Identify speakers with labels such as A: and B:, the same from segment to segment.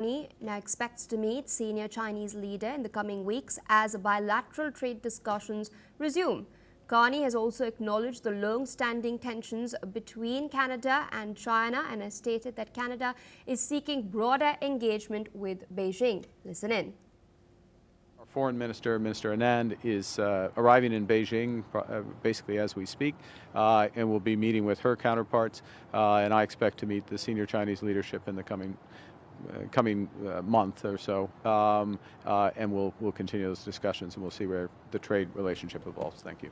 A: now expects to meet senior Chinese leader in the coming weeks as bilateral trade discussions resume. Carney has also acknowledged the long-standing tensions between Canada and China and has stated that Canada is seeking broader engagement with Beijing. Listen in.
B: Our Foreign Minister, Minister Anand, is arriving in Beijing basically as we speak, and will be meeting with her counterparts, and I expect to meet the senior Chinese leadership in the coming month or so, and we'll continue those discussions, and we'll see where the trade relationship evolves. Thank you.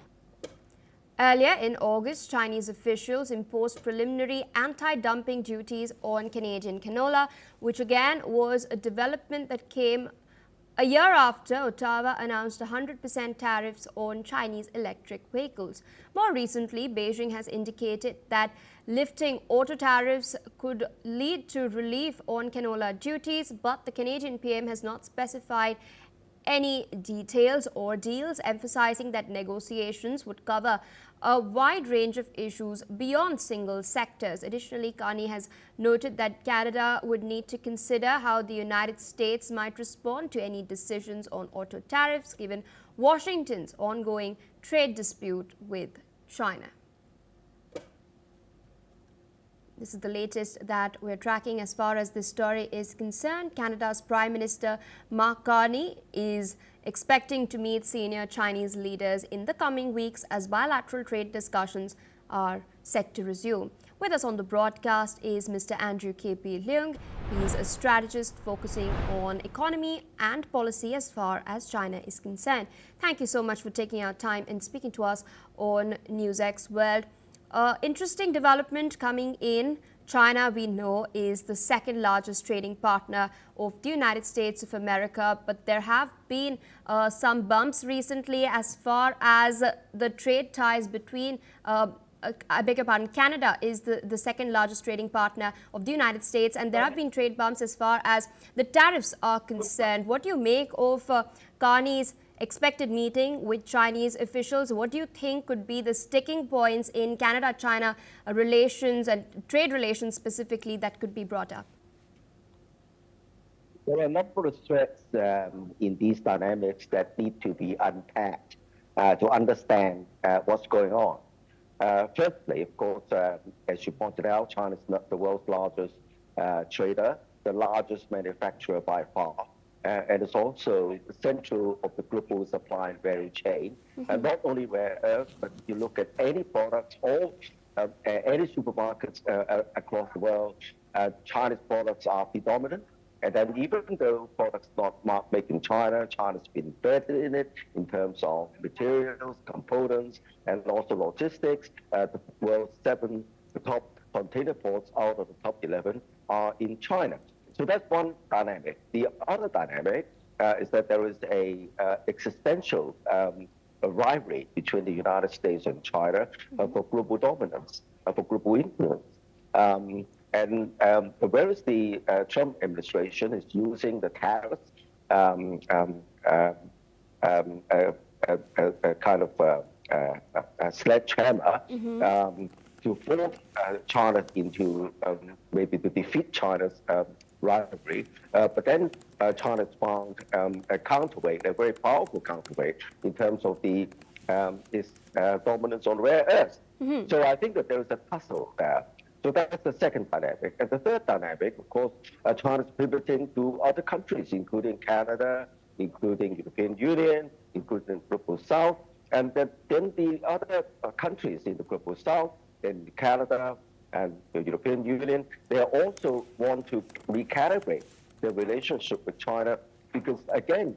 A: Earlier in August, Chinese officials imposed preliminary anti-dumping duties on Canadian canola, which again was a development that came a year after Ottawa announced 100% tariffs on Chinese electric vehicles. More recently, Beijing has indicated that lifting auto tariffs could lead to relief on canola duties, but the Canadian PM has not specified any details or deals, emphasizing that negotiations would cover a wide range of issues beyond single sectors. Additionally, Carney has noted that Canada would need to consider how the United States might respond to any decisions on auto tariffs, given Washington's ongoing trade dispute with China. This is the latest that we're tracking as far as this story is concerned. Canada's Prime Minister Mark Carney is expecting to meet senior Chinese leaders in the coming weeks as bilateral trade discussions are set to resume. With us on the broadcast is Mr. Andrew K.P. Leung. He's a strategist focusing on economy and policy as far as China is concerned. Thank you so much for taking our time and speaking to us on NewsX World. Interesting development coming in. China, we know, is the second largest trading partner of the United States of America, but there have been some bumps recently as far as the trade ties between I beg your pardon, Canada is the second largest trading partner of the United States, and there have been trade bumps as far as the tariffs are concerned. What do you make of Carney's expected meeting with Chinese officials? What do you think could be the sticking points in Canada-China relations and trade relations specifically that could be brought up?
C: There are a number of threads in these dynamics that need to be unpacked to understand what's going on. Firstly, of course, as you pointed out, China is not the world's largest trader, the largest manufacturer by far. And it's also the central of the global supply and value chain. And not only rare earths, but if you look at any products, all any supermarkets across the world, Chinese products are predominant. And then even though products not made in China, China's been embedded in it in terms of materials, components, and also logistics. The world's the top container ports out of the top 11 are in China. So that's one dynamic. The other dynamic is that there is a existential rivalry between the United States and China for global dominance, for global influence. Whereas the Trump administration is using the tariffs a kind of a sledgehammer to force China into maybe to defeat China's rivalry, but then China's found a counterweight, a very powerful counterweight in terms of its dominance on rare earths. So I think that there is a tussle there. So that's the second dynamic. And the third dynamic, of course, China's pivoting to other countries, including Canada, including European Union, including Global South, and then the other countries in the Global South, in Canada, and the European Union, they also want to recalibrate their relationship with China because, again,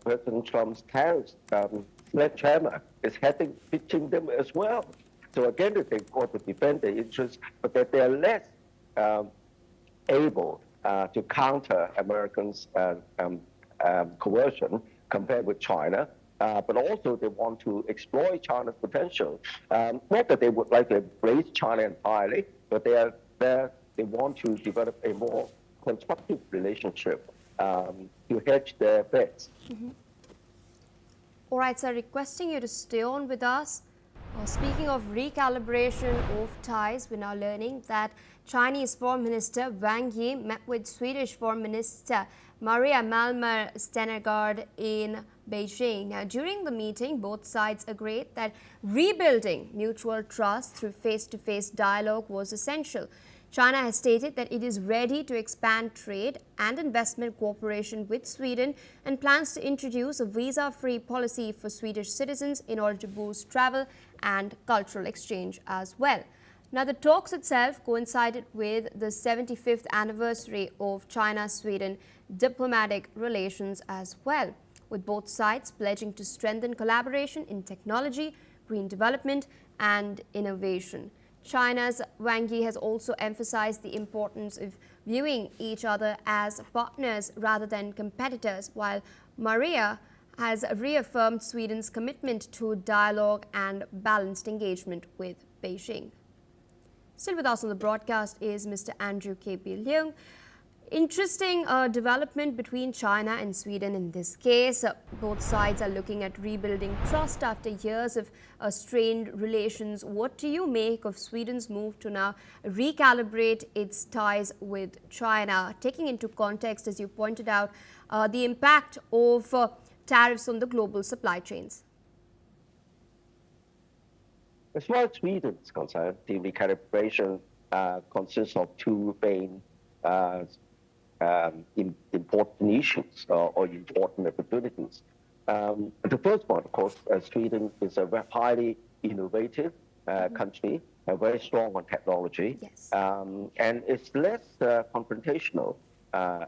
C: President Trump's tariffs sledgehammer is hitting them as well. So again, they want to defend their interests, but that they are less able to counter Americans' coercion compared with China. But also they want to exploit China's potential. Not that they would like to embrace China entirely, but they want to develop a more constructive relationship to hedge their bets.
A: All right, sir, requesting you to stay on with us. Speaking of recalibration of ties, we're now learning that Chinese Foreign Minister Wang Yi met with Swedish Foreign Minister Maria Malmer Stenergard in Beijing. Now, during the meeting, both sides agreed that rebuilding mutual trust through face-to-face dialogue was essential. China has stated that it is ready to expand trade and investment cooperation with Sweden and plans to introduce a visa-free policy for Swedish citizens in order to boost travel and cultural exchange as well. Now, the talks itself coincided with the 75th anniversary of China-Sweden diplomatic relations as well, with both sides pledging to strengthen collaboration in technology, green development and innovation. China's Wang Yi has also emphasized the importance of viewing each other as partners rather than competitors, while Maria has reaffirmed Sweden's commitment to dialogue and balanced engagement with Beijing. Still with us on the broadcast is Mr. Andrew K.P. Leung. Interesting development between China and Sweden in this case. Both sides are looking at rebuilding trust after years of strained relations. What do you make of Sweden's move to now recalibrate its ties with China, taking into context, as you pointed out, the impact of tariffs on the global supply chains?
C: As far as Sweden is concerned, the recalibration consists of two main important issues or important opportunities. The first one, of course, Sweden is a very highly innovative country, very strong on technology,
A: yes.
C: And it's less confrontational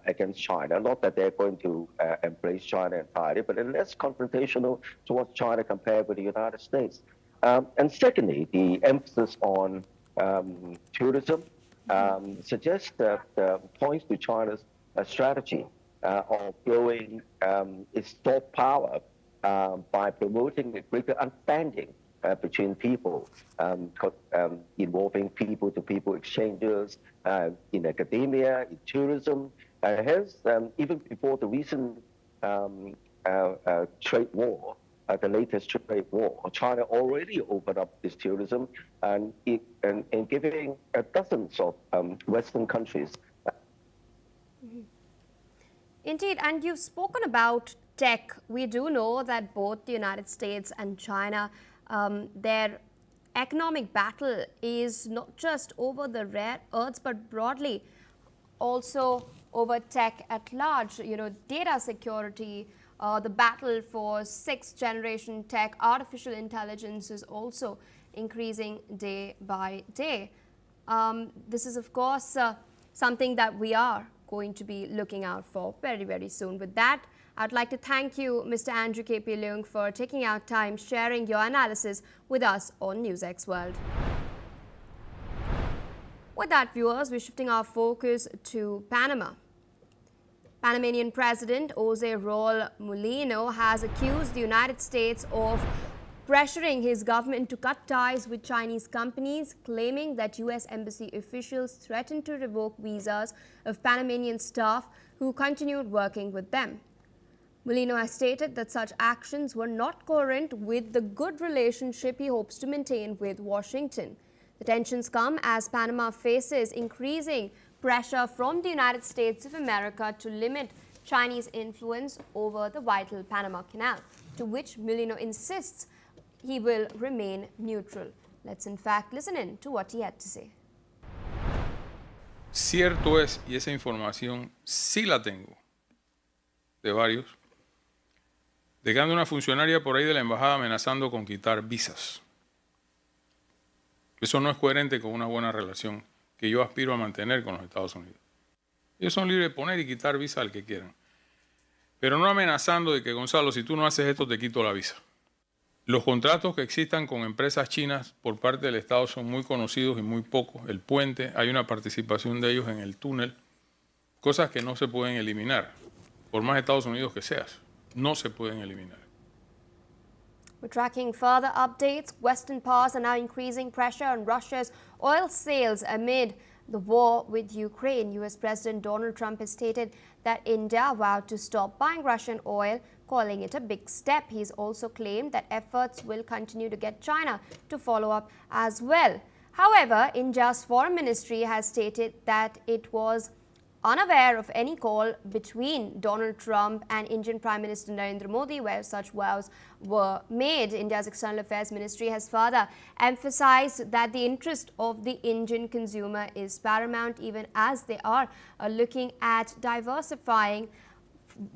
C: against China. Not that they're going to embrace China entirely, but it's less confrontational towards China compared with the United States. And secondly, the emphasis on tourism suggests that points to China's strategy of growing its soft power by promoting a greater understanding between people, involving people-to-people exchanges in academia, in tourism. Hence, even before the recent trade war, the latest trade war, China already opened up this tourism and giving dozens of Western countries.
A: Indeed, and you've spoken about tech. We do know that both the United States and China, their economic battle is not just over the rare earths, but broadly also over tech at large, data security. The battle for sixth-generation tech, artificial intelligence is also increasing day by day. This is, of course, something that we are going to be looking out for very, very soon. With that, I'd like to thank you, Mr. Andrew K.P. Leung, for taking out time, sharing your analysis with us on NewsX World. With that, viewers, we're shifting our focus to Panama. Panamanian President Jose Raul Mulino has accused the United States of pressuring his government to cut ties with Chinese companies, claiming that U.S. embassy officials threatened to revoke visas of Panamanian staff who continued working with them. Mulino has stated that such actions were not coherent with the good relationship he hopes to maintain with Washington. The tensions come as Panama faces increasing pressure from the United States of America to limit Chinese influence over the vital Panama Canal, to which Mulino insists he will remain neutral. Let's in fact listen in to what he had to say.
D: Cierto es, y esa información sí la tengo, de varios, de que anda una funcionaria por ahí de la embajada amenazando con quitar visas. Eso no es coherente con una buena relación que yo aspiro a mantener con los Estados Unidos. Ellos son libres de poner y quitar visa al que quieran, pero no amenazando de que, Gonzalo, si tú no haces esto, te quito la visa. Los contratos que existan con empresas chinas por parte del Estado son muy conocidos y muy pocos. El puente, hay una participación de ellos en el túnel, cosas que no se pueden eliminar, por más Estados Unidos que seas, no se pueden eliminar.
A: We're tracking further updates. Western powers are now increasing pressure on Russia's oil sales amid the war with Ukraine. U.S. President Donald Trump has stated that India vowed to stop buying Russian oil, calling it a big step. He's also claimed that efforts will continue to get China to follow up as well. However, India's foreign ministry has stated that it was unaware of any call between Donald Trump and Indian Prime Minister Narendra Modi where such vows were made. India's External Affairs Ministry has further emphasized that the interest of the Indian consumer is paramount, even as they are looking at diversifying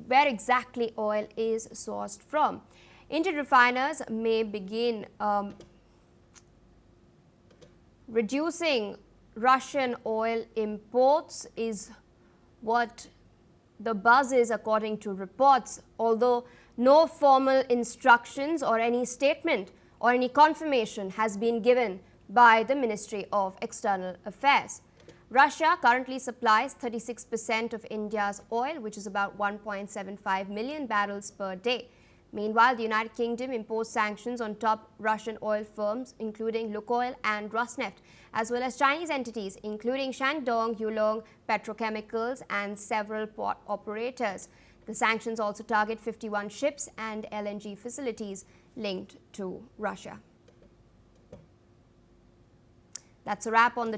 A: where exactly oil is sourced from. Indian refiners may begin reducing Russian oil imports is what the buzz is, according to reports, although no formal instructions or any statement or any confirmation has been given by the Ministry of External Affairs. Russia currently supplies 36% of India's oil, which is about 1.75 million barrels per day. Meanwhile, the United Kingdom imposed sanctions on top Russian oil firms, including Lukoil and Rosneft, as well as Chinese entities, including Shandong, Yulong Petrochemicals, and several port operators. The sanctions also target 51 ships and LNG facilities linked to Russia. That's a wrap on the